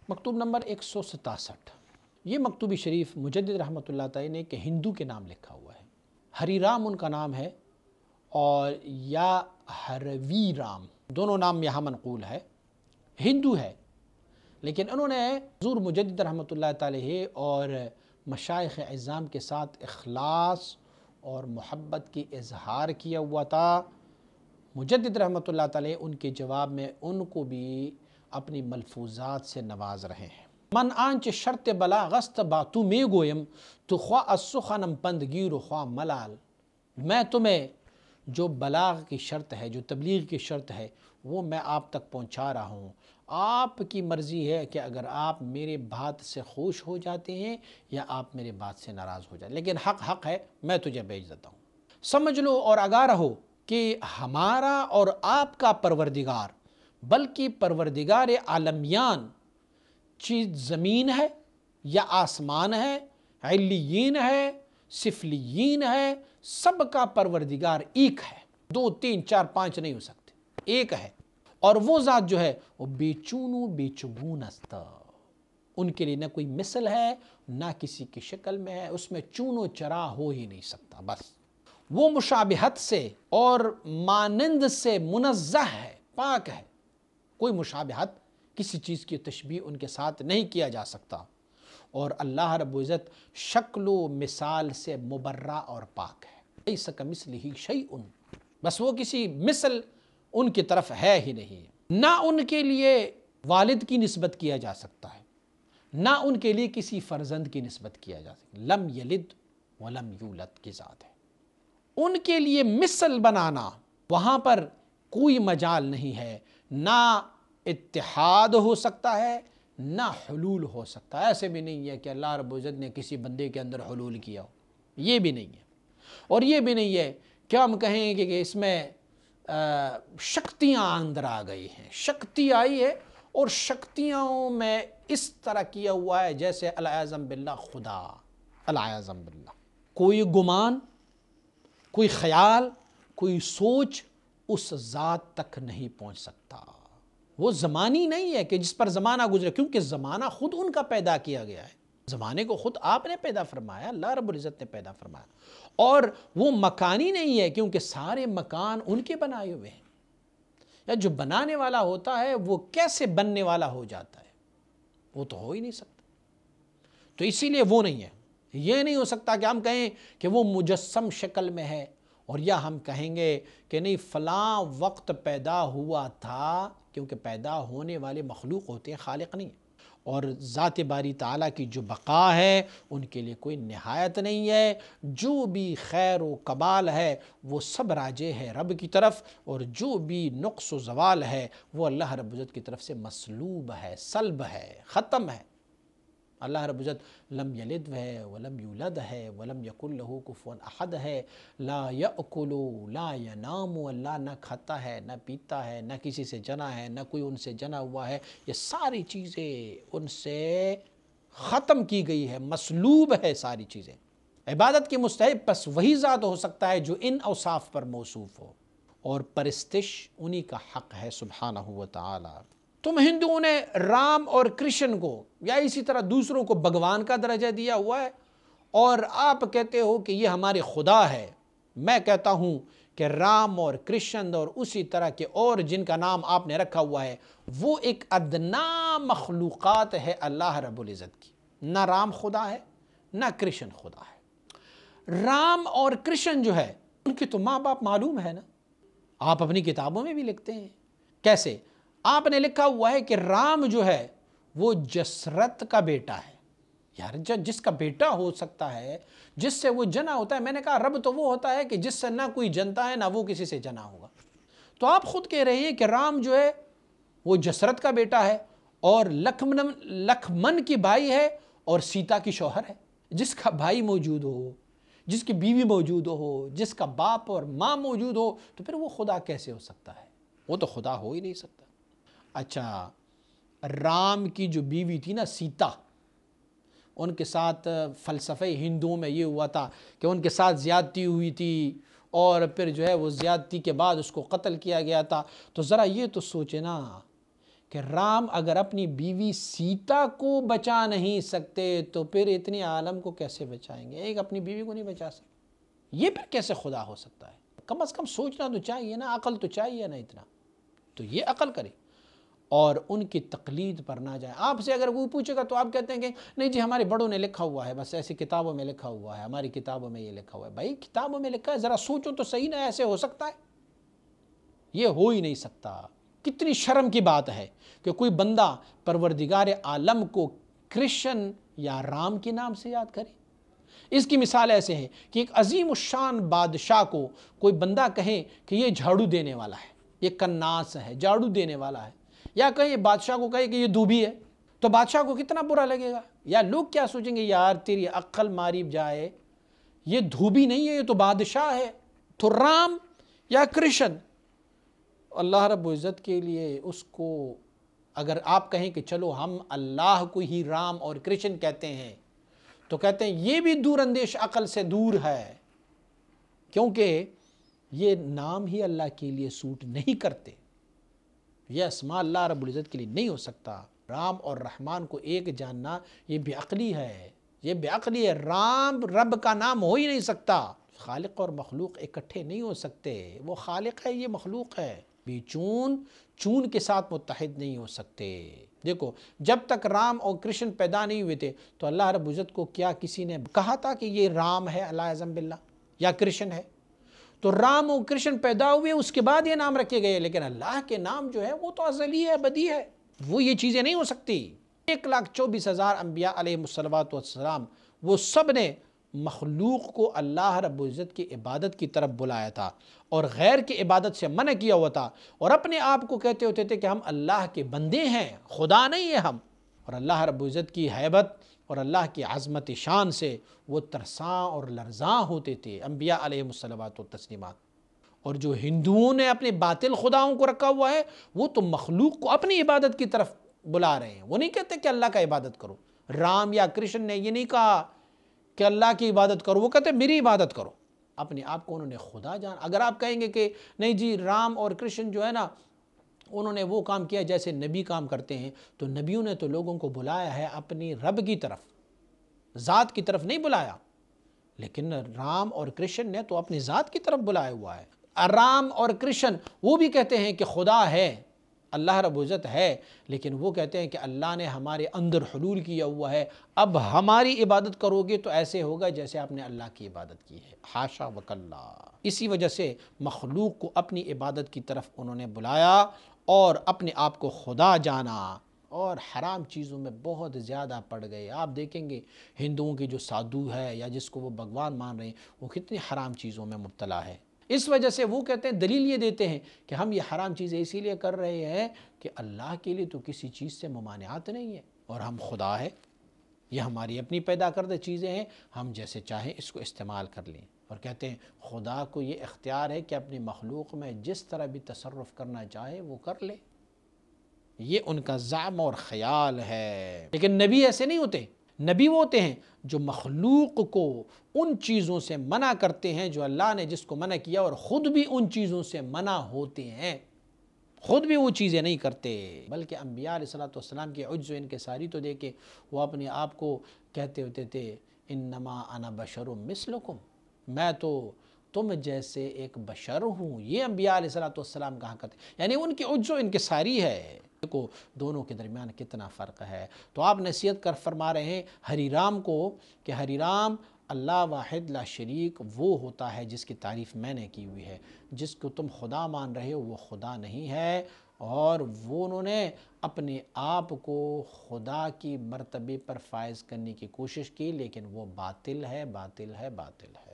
مکتوب نمبر 167۔ یہ مکتوبی شریف مجدد رحمۃ اللہ تعالی نے کہ ہندو کے نام لکھا ہوا ہے۔ ہری رام ان کا نام ہے اور یا ہروی رام، دونوں نام یہاں منقول ہے۔ ہندو ہے، لیکن انہوں نے حضور مجدد رحمۃ اللہ تعالی اور مشائخ اعظام کے ساتھ اخلاص اور محبت کی اظہار کیا ہوا تھا۔ مجدد رحمۃ اللہ تعالی ان کے جواب میں ان کو بھی اپنی ملفوظات سے نواز رہے ہیں۔ من آنچ شرط بلاغست باتو میں گویم تو خواہ السخنم پندگیر و خواہ ملال۔ میں تمہیں جو بلاغ کی شرط ہے، جو تبلیغ کی شرط ہے، وہ میں آپ تک پہنچا رہا ہوں۔ آپ کی مرضی ہے کہ اگر آپ میرے بات سے خوش ہو جاتے ہیں یا آپ میرے بات سے ناراض ہو جاتے ہیں، لیکن حق حق ہے، میں تجھے بھیج دیتا ہوں۔ سمجھ لو اور آگاہ رہو کہ ہمارا اور آپ کا پروردگار، بلکہ پروردگار عالمیان، چیز زمین ہے یا آسمان ہے، علیین ہے، سفلیین ہے، سب کا پروردگار ایک ہے۔ 2 3 4 5 نہیں ہو سکتے، ایک ہے۔ اور وہ ذات جو ہے وہ بے چونو بے چگون است، ان کے لیے نہ کوئی مثل ہے نہ کسی کی شکل میں ہے، اس میں چون و چرا ہو ہی نہیں سکتا۔ بس وہ مشابہت سے اور مانند سے منزہ ہے، پاک ہے۔ کوئی مشابہت، کسی چیز کی تشبیہ ان کے ساتھ نہیں کیا جا سکتا۔ اور اللہ رب العزت شکل و مثال سے مبرہ اور پاک ہے۔ لیس کمثلہ شیء، بس وہ کسی مثل ان کی طرف ہے ہی نہیں۔ نہ ان کے لیے والد کی نسبت کیا جا سکتا ہے، نہ ان کے لیے کسی فرزند کی نسبت کیا جا سکتا ہے۔ لم یلد ولم یولد کی ذات ہے۔ ان کے لیے مثل بنانا وہاں پر کوئی مجال نہیں ہے، نہ اتحاد ہو سکتا ہے نہ حلول ہو سکتا ہے۔ ایسے بھی نہیں ہے کہ اللہ رب العزت نے کسی بندے کے اندر حلول کیا ہو، یہ بھی نہیں ہے۔ اور یہ بھی نہیں ہے کہ ہم کہیں کہ اس میں شکتیاں اندر آ گئی ہیں، شکتی آئی ہے اور شکتیوں میں اس طرح کیا ہوا ہے جیسے العیاذ باللہ خدا، العیاذ باللہ۔ کوئی گمان، کوئی خیال، کوئی سوچ اس ذات تک نہیں پہنچ سکتا۔ وہ زمانی نہیں ہے کہ جس پر زمانہ گزرے، کیونکہ زمانہ خود ان کا پیدا کیا گیا ہے۔ زمانے کو خود آپ نے پیدا فرمایا، اللہ رب العزت نے پیدا فرمایا۔ اور وہ مکانی نہیں ہے کیونکہ سارے مکان ان کے بنائے ہوئے ہیں۔ یا جو بنانے والا ہوتا ہے وہ کیسے بننے والا ہو جاتا ہے؟ وہ تو ہو ہی نہیں سکتا۔ تو اسی لیے وہ نہیں ہے۔ یہ نہیں ہو سکتا کہ ہم کہیں کہ وہ مجسم شکل میں ہے، اور یا ہم کہیں گے کہ نہیں فلاں وقت پیدا ہوا تھا، کیونکہ پیدا ہونے والے مخلوق ہوتے ہیں، خالق نہیں ہے۔ اور ذات باری تعالیٰ کی جو بقا ہے ان کے لیے کوئی نہایت نہیں ہے۔ جو بھی خیر و کمال ہے وہ سب راجع ہے رب کی طرف، اور جو بھی نقص و زوال ہے وہ اللہ رب العزت کی طرف سے مسلوب ہے، سلب ہے، ختم ہے۔ اللہ رب العزت لم یلد ہے ولم یولد ہے ولم یکن لہ کفوا احد ہے، لا یأکل لا ینام، اللہ نہ کھاتا ہے نہ پیتا ہے، نہ کسی سے جنا ہے نہ کوئی ان سے جنا ہوا ہے۔ یہ ساری چیزیں ان سے ختم کی گئی ہے، مسلوب ہے ساری چیزیں۔ عبادت کی مستحق بس وہی ذات ہو سکتا ہے جو ان اوصاف پر موصوف ہو، اور پرستش انہی کا حق ہے سبحانہ و تعالی۔ تم ہندوؤں نے رام اور کرشن کو یا اسی طرح دوسروں کو بھگوان کا درجہ دیا ہوا ہے، اور آپ کہتے ہو کہ یہ ہمارے خدا ہے۔ میں کہتا ہوں کہ رام اور کرشن اور اسی طرح کے اور جن کا نام آپ نے رکھا ہوا ہے وہ ایک ادنا مخلوقات ہے اللہ رب العزت کی۔ نہ رام خدا ہے نہ کرشن خدا ہے۔ رام اور کرشن جو ہے ان کی تو ماں باپ معلوم ہے نا، آپ اپنی کتابوں میں بھی لکھتے ہیں۔ کیسے؟ آپ نے لکھا ہوا ہے کہ رام جو ہے وہ جسرت کا بیٹا ہے۔ یار جس کا بیٹا ہو سکتا ہے، جس سے وہ جنا ہوتا ہے، میں نے کہا رب تو وہ ہوتا ہے کہ جس سے نہ کوئی جنتا ہے نہ وہ کسی سے جنا ہوگا۔ تو آپ خود کہہ رہے ہیں کہ رام جو ہے وہ جسرت کا بیٹا ہے اور لکھمن کی بھائی ہے اور سیتا کی شوہر ہے۔ جس کا بھائی موجود ہو، جس کی بیوی موجود ہو، جس کا باپ اور ماں موجود ہو، تو پھر وہ خدا کیسے ہو سکتا ہے؟ وہ تو خدا ہو ہی نہیں سکتا۔ اچھا، رام کی جو بیوی تھی نا سیتا، ان کے ساتھ فلسفہ ہندوؤں میں یہ ہوا تھا کہ ان کے ساتھ زیادتی ہوئی تھی، اور پھر جو ہے وہ زیادتی کے بعد اس کو قتل کیا گیا تھا۔ تو ذرا یہ تو سوچے نا کہ رام اگر اپنی بیوی سیتا کو بچا نہیں سکتے تو پھر اتنی عالم کو کیسے بچائیں گے؟ ایک اپنی بیوی کو نہیں بچا سکتے، یہ پھر کیسے خدا ہو سکتا ہے؟ کم از کم سوچنا تو چاہیے نا، عقل تو چاہیے نا اتنا، تو یہ عقل کرے اور ان کی تقلید پر نہ جائے۔ آپ سے اگر وہ پوچھے گا تو آپ کہتے ہیں کہ نہیں جی ہمارے بڑوں نے لکھا ہوا ہے، بس ایسی کتابوں میں لکھا ہوا ہے، ہماری کتابوں میں یہ لکھا ہوا ہے۔ بھائی کتابوں میں لکھا ہے، ذرا سوچو تو صحیح نا، ایسے ہو سکتا ہے؟ یہ ہو ہی نہیں سکتا۔ کتنی شرم کی بات ہے کہ کوئی بندہ پروردگار عالم کو کرشن یا رام کے نام سے یاد کرے۔ اس کی مثال ایسے ہے کہ ایک عظیم الشان بادشاہ کو کوئی بندہ کہے کہ یہ جھاڑو دینے والا ہے، یہ کناس ہے، جھاڑو دینے والا ہے، یا کہیں بادشاہ کو کہے کہ یہ دھوبی ہے، تو بادشاہ کو کتنا برا لگے گا؟ یا لوگ کیا سوچیں گے، یار تیری عقل ماری جائے، یہ دھوبی نہیں ہے، یہ تو بادشاہ ہے۔ تو رام یا کرشن، اللہ رب العزت کے لیے اس کو اگر آپ کہیں کہ چلو ہم اللہ کو ہی رام اور کرشن کہتے ہیں، تو کہتے ہیں یہ بھی دور اندیش عقل سے دور ہے، کیونکہ یہ نام ہی اللہ کے لیے سوٹ نہیں کرتے، یہ اسماء اللہ رب العزت کے لیے نہیں ہو سکتا۔ رام اور رحمان کو ایک جاننا یہ بے عقلی ہے، یہ بے عقلی ہے۔ رام رب کا نام ہو ہی نہیں سکتا، خالق اور مخلوق اکٹھے نہیں ہو سکتے، وہ خالق ہے، یہ مخلوق ہے، بھی چون کے ساتھ متحد نہیں ہو سکتے۔ دیکھو جب تک رام اور کرشن پیدا نہیں ہوئے تھے تو اللہ رب العزت کو کیا کسی نے کہا تھا کہ یہ رام ہے اللہ اعظم باللہ یا کرشن ہے؟ تو رام اور کرشن پیدا ہوئے، اس کے بعد یہ نام رکھے گئے، لیکن اللہ کے نام جو ہے وہ تو ازلی ہے، ابدی ہے، وہ یہ چیزیں نہیں ہو سکتی۔ 1,24,000 انبیاء علیہ السلام وہ سب نے مخلوق کو اللہ رب العزت کی عبادت کی طرف بلایا تھا اور غیر کی عبادت سے منع کیا ہوا تھا، اور اپنے آپ کو کہتے ہوتے تھے کہ ہم اللہ کے بندے ہیں، خدا نہیں ہے ہم۔ اور اللہ رب العزت کی ہیبت اور اللہ کی عظمت شان سے وہ ترساں اور لرزاں ہوتے تھے انبیاء علیہ الصلوات والتسلیمات۔ اور جو ہندوؤں نے اپنے باطل خداؤں کو رکھا ہوا ہے، وہ تو مخلوق کو اپنی عبادت کی طرف بلا رہے ہیں، وہ نہیں کہتے کہ اللہ کا عبادت کرو۔ رام یا کرشن نے یہ نہیں کہا کہ اللہ کی عبادت کرو، وہ کہتے ہیں میری عبادت کرو۔ اپنے آپ کو انہوں نے خدا جان۔ اگر آپ کہیں گے کہ نہیں جی رام اور کرشن جو ہے نا انہوں نے وہ کام کیا جیسے نبی کام کرتے ہیں، تو نبیوں نے تو لوگوں کو بلایا ہے اپنی رب کی طرف، ذات کی طرف نہیں بلایا، لیکن رام اور کرشن نے تو اپنی ذات کی طرف بلایا ہوا ہے۔ رام اور کرشن وہ بھی کہتے ہیں کہ خدا ہے، اللہ رب العزت ہے، لیکن وہ کہتے ہیں کہ اللہ نے ہمارے اندر حلول کیا ہوا ہے، اب ہماری عبادت کرو گے تو ایسے ہوگا جیسے آپ نے اللہ کی عبادت کی ہے، حاشا وکلا۔ اسی وجہ سے مخلوق کو اپنی عبادت کی طرف انہوں نے بلایا اور اپنے آپ کو خدا جانا، اور حرام چیزوں میں بہت زیادہ پڑ گئے۔ آپ دیکھیں گے ہندوؤں کی جو سادھو ہے یا جس کو وہ بھگوان مان رہے ہیں، وہ کتنی حرام چیزوں میں مبتلا ہے۔ اس وجہ سے وہ کہتے ہیں، دلیل یہ دیتے ہیں کہ ہم یہ حرام چیزیں اسی لیے کر رہے ہیں کہ اللہ کے لیے تو کسی چیز سے ممانعات نہیں ہے، اور ہم خدا ہے، یہ ہماری اپنی پیدا کردہ چیزیں ہیں، ہم جیسے چاہیں اس کو استعمال کر لیں۔ اور کہتے ہیں خدا کو یہ اختیار ہے کہ اپنی مخلوق میں جس طرح بھی تصرف کرنا چاہے وہ کر لے، یہ ان کا زعم اور خیال ہے۔ لیکن نبی ایسے نہیں ہوتے، نبی وہ ہوتے ہیں جو مخلوق کو ان چیزوں سے منع کرتے ہیں جو اللہ نے جس کو منع کیا، اور خود بھی ان چیزوں سے منع ہوتے ہیں، خود بھی وہ چیزیں نہیں کرتے۔ بلکہ انبیاء علیہ السلام کی عجز و انکساری تو دیکھیں، وہ اپنے آپ کو کہتے ہوتے تھے انما انا بشر مثلکم، میں تو تم جیسے ایک بشر ہوں، یہ انبیاء علیہ السلام کہا کرتے، یعنی ان کی عجز و انکساری ہے۔ دیکھو دونوں کے درمیان کتنا فرق ہے۔ تو آپ نصیحت کر فرما رہے ہیں ہری رام کو کہ ہری رام اللہ واحد لا شریک وہ ہوتا ہے جس کی تعریف میں نے کی ہوئی ہے، جس کو تم خدا مان رہے ہو وہ خدا نہیں ہے، اور وہ انہوں نے اپنے آپ کو خدا کی مرتبے پر فائز کرنے کی کوشش کی، لیکن وہ باطل ہے، باطل ہے، باطل ہے۔